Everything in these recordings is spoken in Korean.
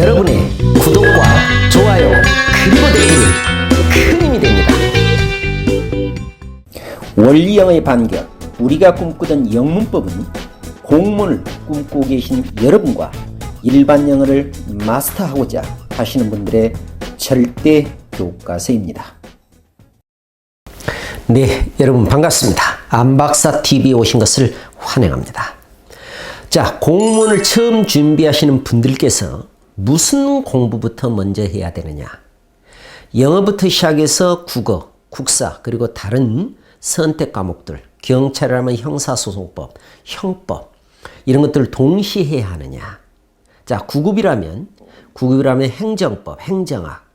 여러분의 구독과 좋아요 그리고 댓글이 큰 힘이 됩니다. 원리영어의 반격, 우리가 꿈꾸던 영문법은 공무원을 꿈꾸고 계신 여러분과 일반 영어를 마스터하고자 하시는 분들의 절대 교과서입니다. 네, 여러분 반갑습니다. 안박사TV에 오신 것을 환영합니다. 자, 공무원을 처음 준비하시는 분들께서 무슨 공부부터 먼저 해야 되느냐? 영어부터 시작해서 국어, 국사, 그리고 다른 선택 과목들, 경찰이라면 형사소송법, 형법, 이런 것들을 동시에 해야 하느냐? 자, 구급이라면 행정법, 행정학,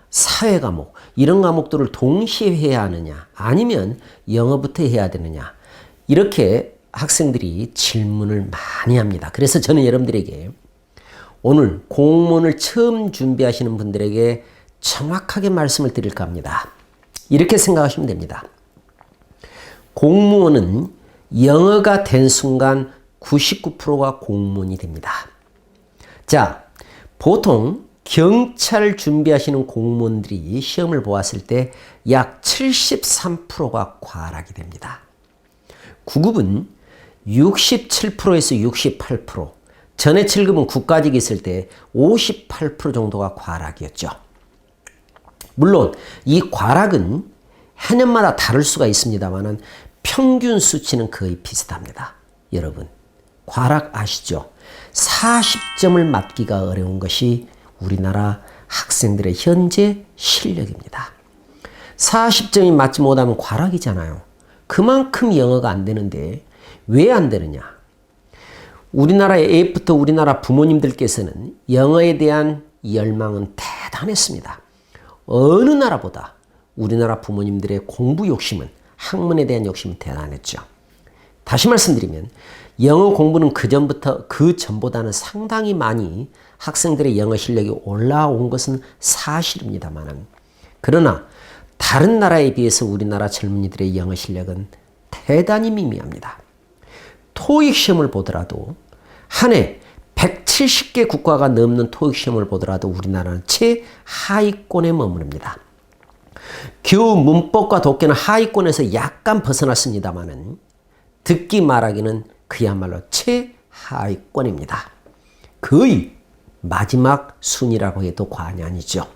사회 과목, 이런 과목들을 동시에 해야 하느냐? 아니면 영어부터 해야 되느냐? 이렇게 학생들이 질문을 많이 합니다. 그래서 저는 여러분들에게 오늘 공무원을 처음 준비하시는 분들에게 정확하게 말씀을 드릴까 합니다. 이렇게 생각하시면 됩니다. 공무원은 영어가 된 순간 99%가 공무원이 됩니다. 자, 보통 경찰 준비하시는 공무원들이 시험을 보았을 때 약 73%가 과락이 됩니다. 구급은 67%에서 68%, 전에 7급은 국가직이 있을 때 58% 정도가 과락이었죠. 물론 이 과락은 해년마다 다를 수가 있습니다만 평균 수치는 거의 비슷합니다. 여러분, 과락 아시죠? 40점을 맞기가 어려운 것이 우리나라 학생들의 현재 실력입니다. 40점이 맞지 못하면 과락이잖아요. 그만큼 영어가 안 되는데 왜 안 되느냐? 우리나라의 예부터 우리나라 부모님들께서는 영어에 대한 열망은 대단했습니다. 어느 나라보다 우리나라 부모님들의 공부 욕심은, 학문에 대한 욕심은 대단했죠. 다시 말씀드리면 영어 공부는 그 전보다는 상당히 많이 학생들의 영어 실력이 올라온 것은 사실입니다만, 그러나 다른 나라에 비해서 우리나라 젊은이들의 영어 실력은 대단히 미미합니다. 토익 시험을 보더라도 한 해 170개 국가가 넘는 토익 시험을 보더라도 우리나라는 최하위권에 머무릅니다. 겨우 문법과 독해는 하위권에서 약간 벗어났습니다만 듣기 말하기는 그야말로 최하위권입니다. 거의 마지막 순위라고 해도 과언이 아니죠.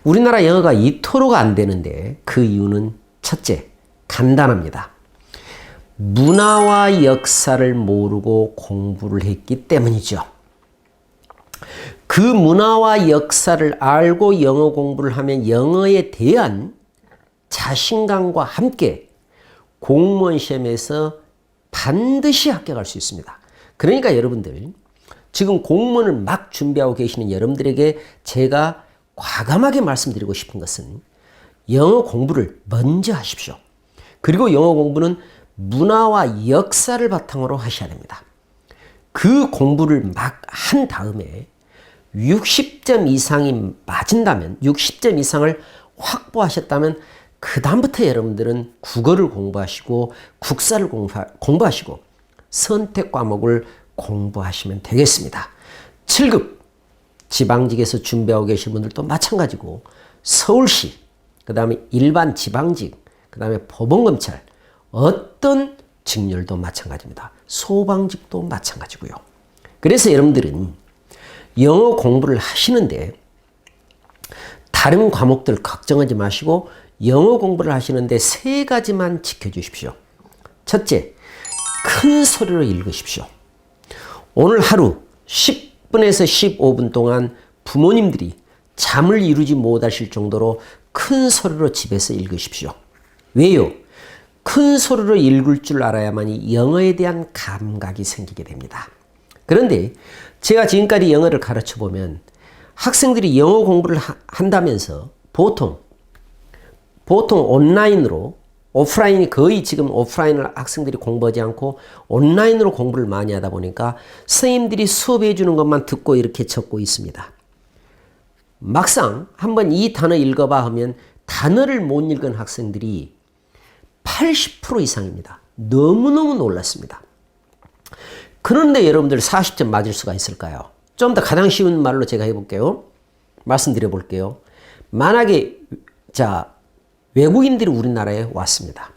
우리나라 영어가 이토록 안 되는데 그 이유는 첫째, 간단합니다. 문화와 역사를 모르고 공부를 했기 때문이죠. 그 문화와 역사를 알고 영어 공부를 하면 영어에 대한 자신감과 함께 공무원 시험에서 반드시 합격할 수 있습니다. 그러니까 여러분들, 지금 공무원을 막 준비하고 계시는 여러분들에게 제가 과감하게 말씀드리고 싶은 것은 영어 공부를 먼저 하십시오. 그리고 영어 공부는 문화와 역사를 바탕으로 하셔야 됩니다. 그 공부를 막 한 다음에 60점 이상이 맞은다면, 60점 이상을 확보하셨다면 그 다음부터 여러분들은 국어를 공부하시고 국사를 공부하시고 선택 과목을 공부하시면 되겠습니다. 7급 지방직에서 준비하고 계신 분들도 마찬가지고, 서울시, 그 다음에 일반 지방직, 그 다음에 법원검찰, 어떤 직렬도 마찬가지입니다. 소방직도 마찬가지고요. 그래서 여러분들은 영어 공부를 하시는데 다른 과목들 걱정하지 마시고 영어 공부를 하시는데 세 가지만 지켜주십시오. 첫째, 큰 소리로 읽으십시오. 오늘 하루 10분에서 15분 동안 부모님들이 잠을 이루지 못하실 정도로 큰 소리로 집에서 읽으십시오. 왜요? 큰 소리로 읽을 줄 알아야만이 영어에 대한 감각이 생기게 됩니다. 그런데 제가 지금까지 영어를 가르쳐 보면 학생들이 영어 공부를 한다면서 보통 온라인으로, 오프라인이 거의 지금 오프라인을 학생들이 공부하지 않고 온라인으로 공부를 많이 하다 보니까 선생님들이 수업해 주는 것만 듣고 이렇게 적고 있습니다. 막상 한번 이 단어 읽어봐 하면 단어를 못 읽은 학생들이 80% 이상입니다. 너무너무 놀랐습니다. 그런데 여러분들 40점 맞을 수가 있을까요? 좀 더 가장 쉬운 말로 제가 해볼게요. 말씀드려 볼게요. 만약에 자 외국인들이 우리나라에 왔습니다.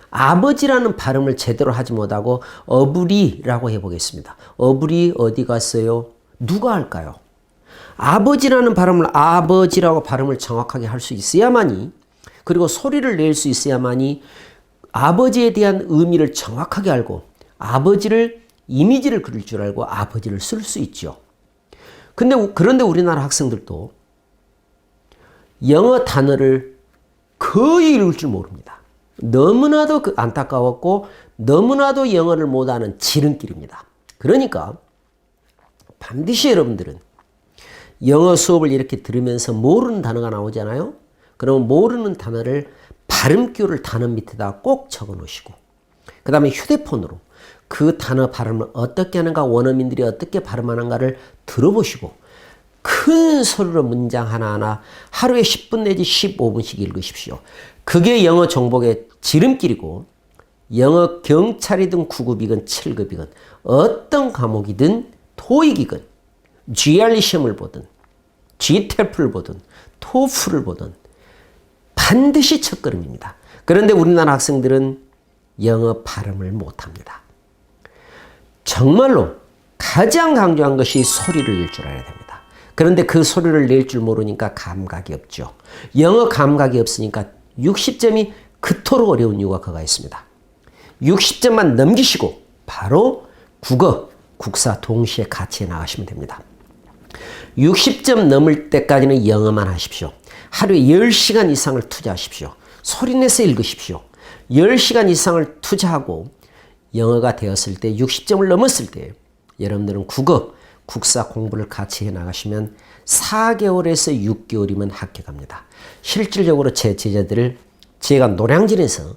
아버지라는 발음을 제대로 하지 못하고 어부리라고 해보겠습니다. 어부리 어디 갔어요? 누가 할까요? 아버지라는 발음을 아버지라고 발음을 정확하게 할 수 있어야만이, 그리고 소리를 낼 수 있어야만이 아버지에 대한 의미를 정확하게 알고 아버지를 이미지를 그릴 줄 알고 아버지를 쓸 수 있죠. 그런데 우리나라 학생들도 영어 단어를 거의 읽을 줄 모릅니다. 너무나도 안타까웠고 너무나도 영어를 못하는 지름길입니다. 그러니까 반드시 여러분들은 영어 수업을 이렇게 들으면서 모르는 단어가 나오잖아요. 그러면 모르는 단어를 발음표를 단어 밑에다 꼭 적어 놓으시고, 그 다음에 휴대폰으로 그 단어 발음을 어떻게 하는가, 원어민들이 어떻게 발음하는가를 들어보시고 큰 소리로 문장 하나하나 하루에 10분 내지 15분씩 읽으십시오. 그게 영어 정복의 지름길이고, 영어 경찰이든 9급이든 7급이든 어떤 과목이든 토익이든 GRE 시험을 보든 GTEP를 보든 토플을 보든 반드시 첫걸음입니다. 그런데 우리나라 학생들은 영어 발음을 못합니다. 정말로 가장 강조한 것이 소리를 낼 줄 알아야 됩니다. 그런데 그 소리를 낼 줄 모르니까 감각이 없죠. 영어 감각이 없으니까 60점이 그토록 어려운 이유가 그가 있습니다. 60점만 넘기시고 바로 국어, 국사 동시에 같이 나가시면 됩니다. 60점 넘을 때까지는 영어만 하십시오. 하루에 10시간 이상을 투자하십시오. 소리내서 읽으십시오. 10시간 이상을 투자하고 영어가 되었을 때, 60점을 넘었을 때 여러분들은 국어, 국사 공부를 같이 해나가시면 4개월에서 6개월이면 합격합니다. 실질적으로 제 제자들을, 제가 노량진에서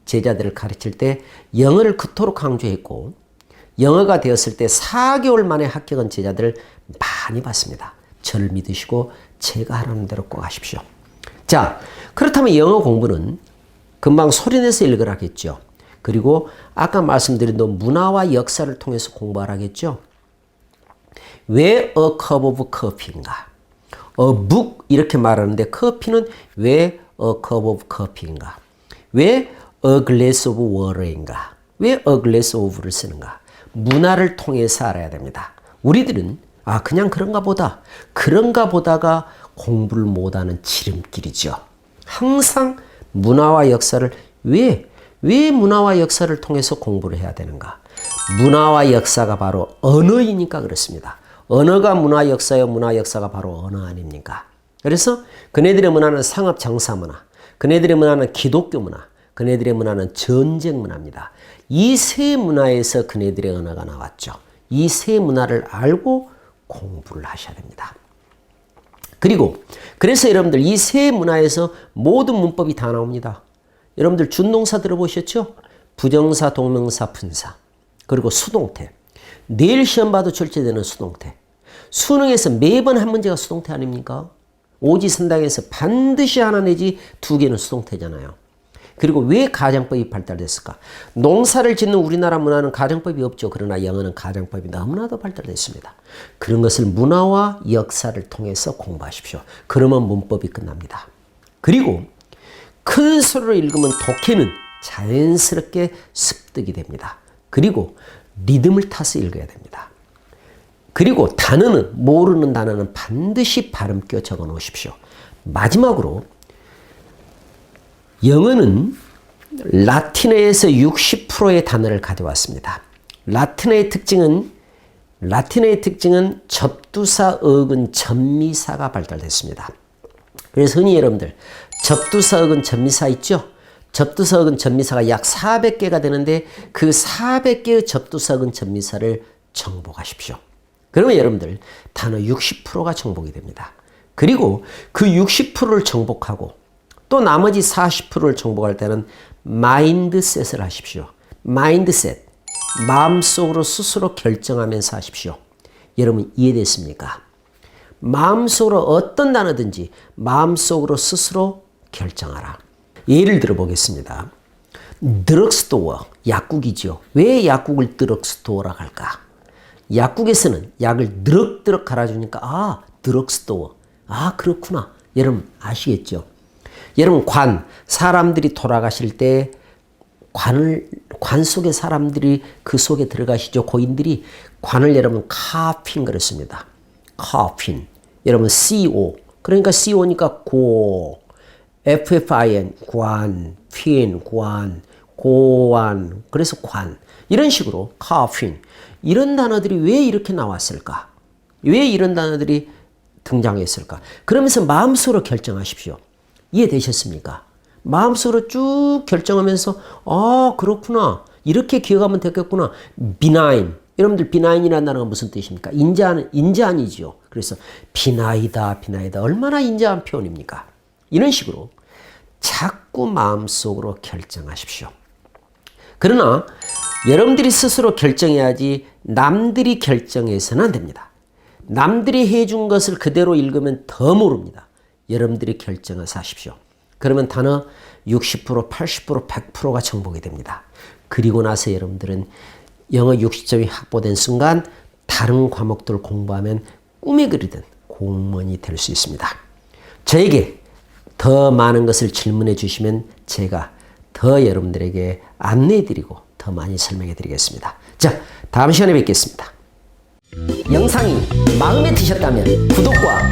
제자들을 가르칠 때 영어를 그토록 강조했고 영어가 되었을 때 4개월 만에 합격한 제자들을 많이 봤습니다. 저를 믿으시고 제가 하라는 대로 꼭 하십시오. 자, 그렇다면 영어 공부는 금방 소리내서 읽으라겠죠. 그리고 아까 말씀드린 대로 문화와 역사를 통해서 공부하라겠죠. 왜 a cup of coffee인가? a book 이렇게 말하는데 커피는 왜 a cup of coffee인가? 왜 a glass of water인가? 왜 a glass of를 쓰는가? 문화를 통해서 알아야 됩니다. 우리들은 그냥 그런가 보다가 공부를 못하는 지름길이죠. 항상 문화와 역사를 왜 문화와 역사를 통해서 공부를 해야 되는가? 문화와 역사가 바로 언어이니까 그렇습니다. 언어가 문화 역사요, 문화 역사가 바로 언어 아닙니까? 그래서 그네들의 문화는 상업 장사 문화, 그네들의 문화는 기독교 문화, 그네들의 문화는 전쟁 문화입니다. 이 세 문화에서 그네들의 언어가 나왔죠. 이 세 문화를 알고 공부를 하셔야 됩니다. 그래서 여러분들 이 세 문화에서 모든 문법이 다 나옵니다. 여러분들 준동사 들어보셨죠? 부정사, 동명사, 분사, 그리고 수동태. 내일 시험 봐도 출제되는 수동태. 수능에서 매번 한 문제가 수동태 아닙니까? 오지선당에서 반드시 하나 내지 두 개는 수동태잖아요. 그리고 왜 가정법이 발달됐을까? 농사를 짓는 우리나라 문화는 가정법이 없죠. 그러나 영어는 가정법이 너무나도 발달됐습니다. 그런 것을 문화와 역사를 통해서 공부하십시오. 그러면 문법이 끝납니다. 그리고 큰 소리로 읽으면 독해는 자연스럽게 습득이 됩니다. 그리고 리듬을 타서 읽어야 됩니다. 그리고 모르는 단어는 반드시 발음표 적어 놓으십시오. 마지막으로 영어는 라틴어에서 60%의 단어를 가져왔습니다. 라틴어의 특징은 접두사, 어근, 전미사가 발달됐습니다. 그래서 흔히 여러분들 접두사, 어근, 전미사 있죠? 접두사, 어근, 전미사가 약 400개가 되는데 그 400개의 접두사, 어근, 전미사를 정복하십시오. 그러면 여러분들 단어 60%가 정복이 됩니다. 그리고 그 60%를 정복하고 또 나머지 40%를 정복할 때는 마인드셋을 하십시오. 마인드셋. 마음속으로 스스로 결정하면서 하십시오. 여러분 이해됐습니까? 마음속으로 어떤 단어든지 마음속으로 스스로 결정하라. 예를 들어 보겠습니다. 드럭스토어, 약국이죠. 왜 약국을 드럭스토어라고 할까? 약국에서는 약을 드럭드럭 갈아주니까 아, 드럭스토어. 아, 그렇구나. 여러분 아시겠죠? 여러분 사람들이 돌아가실 때 관 속에 사람들이 그 속에 들어가시죠. 고인들이 관을 여러분 카핀 그랬습니다. 카핀. 여러분 CO. 그러니까 CO니까 고. FFIN 관, 핀, 관, 고관. 그래서 관. 이런 식으로 카핀. 이런 단어들이 왜 이렇게 나왔을까? 왜 이런 단어들이 등장했을까? 그러면서 마음속으로 결정하십시오. 이해되셨습니까? 마음속으로 쭉 결정하면서 아, 그렇구나. 이렇게 기억하면 되겠구나. benign. 여러분들 benig이라는 단어가 무슨 뜻입니까? 인자한이죠. 그래서 비나이다. 얼마나 인자한 표현입니까? 이런 식으로 자꾸 마음속으로 결정하십시오. 그러나 여러분들이 스스로 결정해야지 남들이 결정해서는 안 됩니다. 남들이 해준 것을 그대로 읽으면 더 모릅니다. 여러분들이 결정해서 하십시오. 그러면 단어 60%, 80%, 100%가 정복이 됩니다. 그리고 나서 여러분들은 영어 60점이 확보된 순간 다른 과목들을 공부하면 꿈에 그리던 공무원이 될 수 있습니다. 저에게 더 많은 것을 질문해 주시면 제가 더 여러분들에게 안내해 드리고 더 많이 설명해 드리겠습니다. 자, 다음 시간에 뵙겠습니다. 영상이 마음에 드셨다면 구독과